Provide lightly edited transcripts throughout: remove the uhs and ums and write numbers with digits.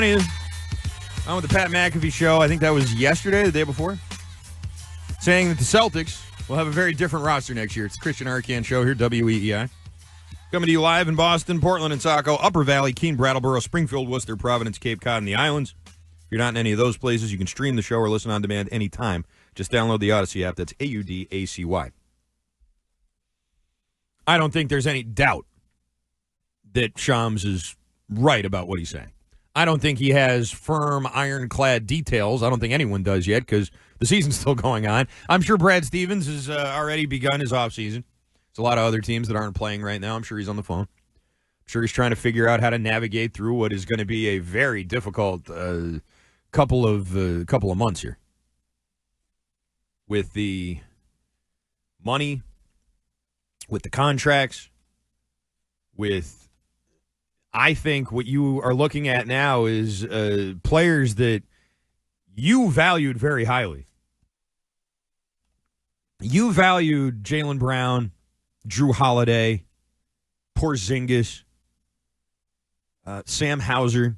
on with the Pat McAfee show. I think that was yesterday, the day before, saying that the Celtics will have a very different roster next year. It's the Christian Arcand Show here, WEEI. Coming to you live in Boston, Portland, and Saco, Upper Valley, Keene, Brattleboro, Springfield, Worcester, Providence, Cape Cod, and the Islands. If you're not in any of those places, you can stream the show or listen on demand anytime. Just download the Odyssey app. That's AUDACY. I don't think there's any doubt that Shams is right about what he's saying. I don't think he has firm, ironclad details. I don't think anyone does yet because the season's still going on. I'm sure Brad Stevens has already begun his offseason. There's a lot of other teams that aren't playing right now. I'm sure he's on the phone. I'm sure he's trying to figure out how to navigate through what is going to be a very difficult couple of months here with the money, with the contracts, with I think what you are looking at now is players that you valued very highly. You valued Jaylen Brown, Drew Holiday, Porzingis, Sam Hauser.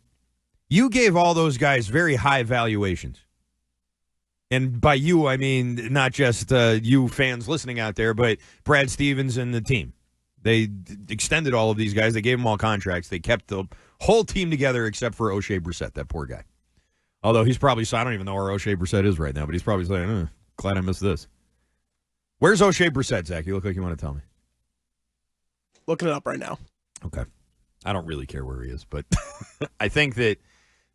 You gave all those guys very high valuations. And by you, I mean not just you fans listening out there, but Brad Stevens and the team. They extended all of these guys. They gave them all contracts. They kept the whole team together except for O'Shea Brissett, that poor guy. Although he's probably, I don't even know where O'Shea Brissett is right now, but he's probably saying, glad I missed this. Where's O'Shea Brissett, Zach? You look like you want to tell me. Looking it up right now. Okay. I don't really care where he is, but I think that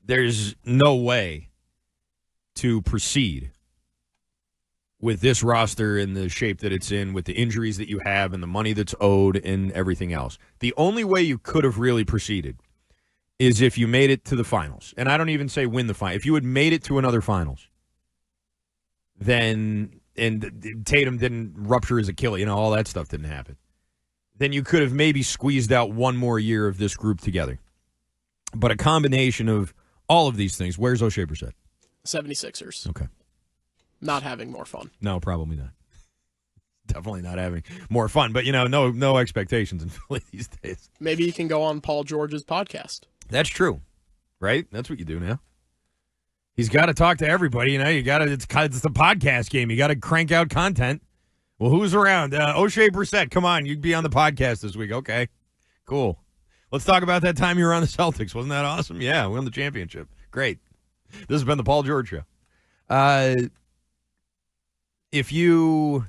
there's no way to proceed with this roster in the shape that it's in, with the injuries that you have and the money that's owed and everything else. The only way you could have really proceeded is if you made it to the finals. And I don't even say win the final. If you had made it to another finals, then, and Tatum didn't rupture his Achilles, all that stuff didn't happen, then you could have maybe squeezed out one more year of this group together. But a combination of all of these things, where's O'Shea Brissett? 76ers. Okay. Not having more fun. No, probably not. Definitely not having more fun. But, no expectations in Philly these days. Maybe you can go on Paul George's podcast. That's true, right? That's what you do now. He's got to talk to everybody. You got to. It's the podcast game. You got to crank out content. Well, who's around? O'Shea Brissett. Come on, you'd be on the podcast this week. Okay, cool. Let's talk about that time you were on the Celtics. Wasn't that awesome? Yeah, we won the championship. Great. This has been the Paul George Show. If you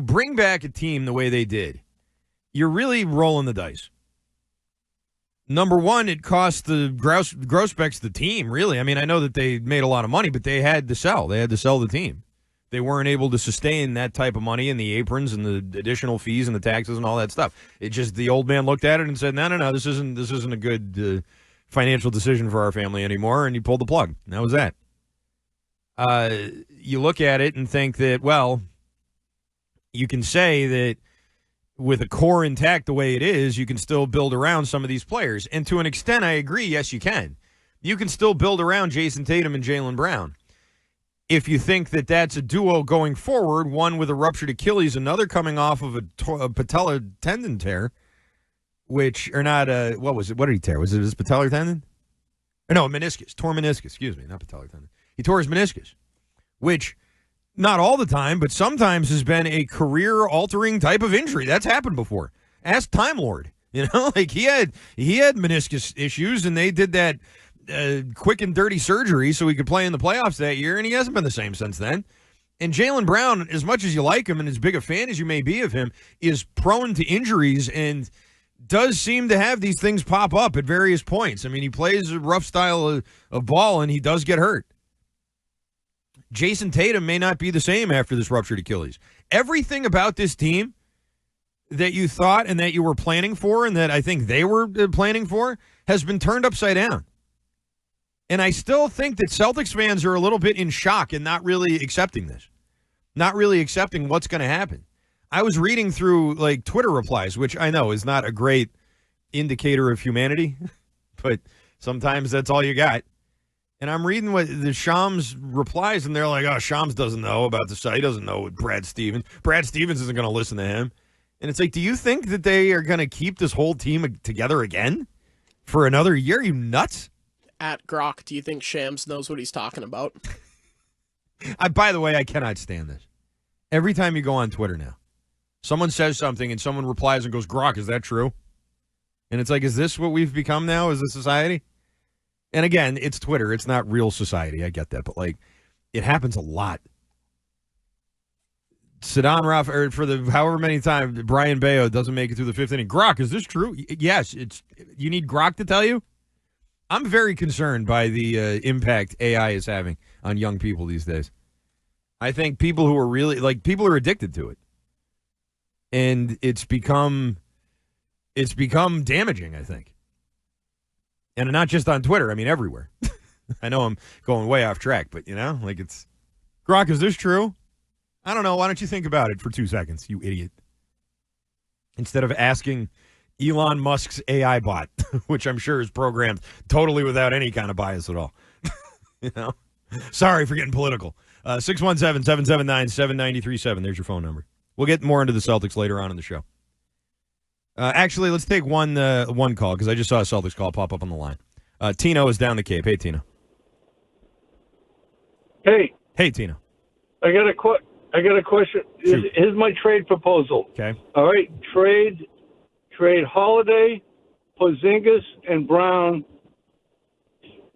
bring back a team the way they did, you're really rolling the dice. Number one, it cost the Grossbecks the team, really. I mean, I know that they made a lot of money, but they had to sell. They had to sell the team. They weren't able to sustain that type of money and the aprons and the additional fees and the taxes and all that stuff. It just, the old man looked at it and said, no, this isn't a good financial decision for our family anymore, and he pulled the plug. And that was that. You look at it and think that, well, you can say that with a core intact the way it is, you can still build around some of these players. And to an extent, I agree, yes, you can. You can still build around Jason Tatum and Jaylen Brown. If you think that that's a duo going forward, one with a ruptured Achilles, another coming off of a patellar tendon tear, which, or not, what was it? What did he tear? Was it his patellar tendon? Or no, meniscus. Tore meniscus, excuse me, not patellar tendon. He tore his meniscus, which not all the time, but sometimes has been a career-altering type of injury. That's happened before. Ask Time Lord. Like he had meniscus issues, and they did that quick and dirty surgery so he could play in the playoffs that year, and he hasn't been the same since then. And Jaylen Brown, as much as you like him and as big a fan as you may be of him, is prone to injuries and does seem to have these things pop up at various points. I mean, he plays a rough style of ball, and he does get hurt. Jason Tatum may not be the same after this ruptured Achilles. Everything about this team that you thought and that you were planning for and that I think they were planning for has been turned upside down. And I still think that Celtics fans are a little bit in shock and not really accepting this, not really accepting what's going to happen. I was reading through like Twitter replies, which I know is not a great indicator of humanity, but sometimes that's all you got. And I'm reading what the Shams replies, and they're like, oh, Shams doesn't know about the site. He doesn't know what Brad Stevens. Brad Stevens isn't going to listen to him. And it's like, do you think that they are going to keep this whole team together again for another year? Are you nuts? at Grok, do you think Shams knows what he's talking about? By the way, I cannot stand this. Every time you go on Twitter now, someone says something and someone replies and goes, Grok, is that true? And it's like, is this what we've become now? Is this society? And again, it's Twitter. It's not real society. I get that. But, like, it happens a lot. Sadan Raff, or for the however many times Brian Bayo doesn't make it through the fifth inning. Grok, is this true? Yes. You need Grok to tell you? I'm very concerned by the impact AI is having on young people these days. I think people who are really, like, people are addicted to it. And it's become damaging, I think. And not just on Twitter, I mean everywhere. I know I'm going way off track, but, like it's, Grok, is this true? I don't know. Why don't you think about it for 2 seconds, you idiot? Instead of asking Elon Musk's AI bot, which I'm sure is programmed totally without any kind of bias at all. Sorry for getting political. 617-779-7937. There's your phone number. We'll get more into the Celtics later on in the show. Actually, let's take one call because I just saw a Celtics call pop up on the line. Tino is down the Cape. Hey, Tino. Hey. Hey, Tino. I got a question. Here's my trade proposal. Okay. All right. Trade Holiday, Porzingis, and Brown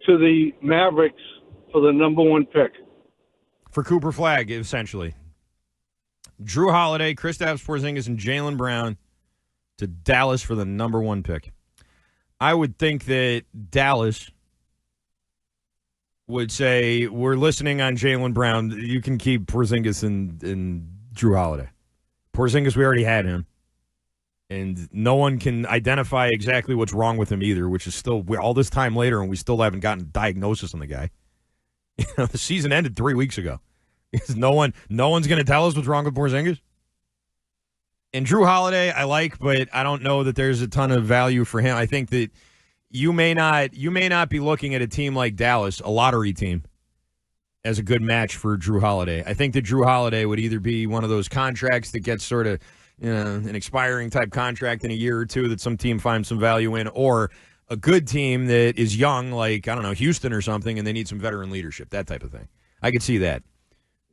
to the Mavericks for the number 1 pick. For Cooper Flagg, essentially. Drew Holiday, Kristaps Porzingis, and Jaylen Brown to Dallas for the number 1 pick. I would think that Dallas would say, we're listening on Jaylen Brown. You can keep Porzingis and Drew Holiday. Porzingis, we already had him. And no one can identify exactly what's wrong with him either, which is still all this time later, and we still haven't gotten a diagnosis on the guy. The season ended 3 weeks ago. No one's going to tell us what's wrong with Porzingis. And Drew Holiday, I like, but I don't know that there's a ton of value for him. I think that you may not be looking at a team like Dallas, a lottery team, as a good match for Drew Holiday. I think that Drew Holiday would either be one of those contracts that gets sort of an expiring type contract in a year or two that some team finds some value in, or a good team that is young, like, I don't know, Houston or something, and they need some veteran leadership, that type of thing. I could see that.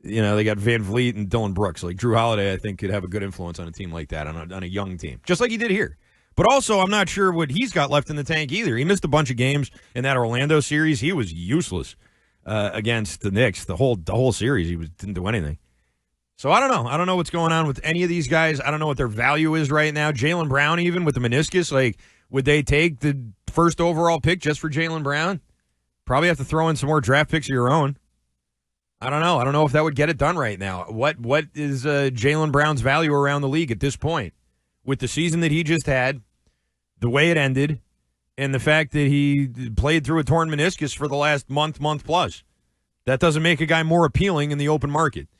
They got Van Vliet and Dylan Brooks. Like, Drew Holiday, I think, could have a good influence on a team like that, on a young team, just like he did here. But also, I'm not sure what he's got left in the tank either. He missed a bunch of games in that Orlando series. He was useless against the Knicks. The whole series, didn't do anything. So I don't know. I don't know what's going on with any of these guys. I don't know what their value is right now. Jaylen Brown, even with the meniscus, like, would they take the first overall pick just for Jaylen Brown? Probably have to throw in some more draft picks of your own. I don't know. I don't know if that would get it done right now. What is Jaylen Brown's value around the league at this point? With the season that he just had, the way it ended, and the fact that he played through a torn meniscus for the last month plus. That doesn't make a guy more appealing in the open market.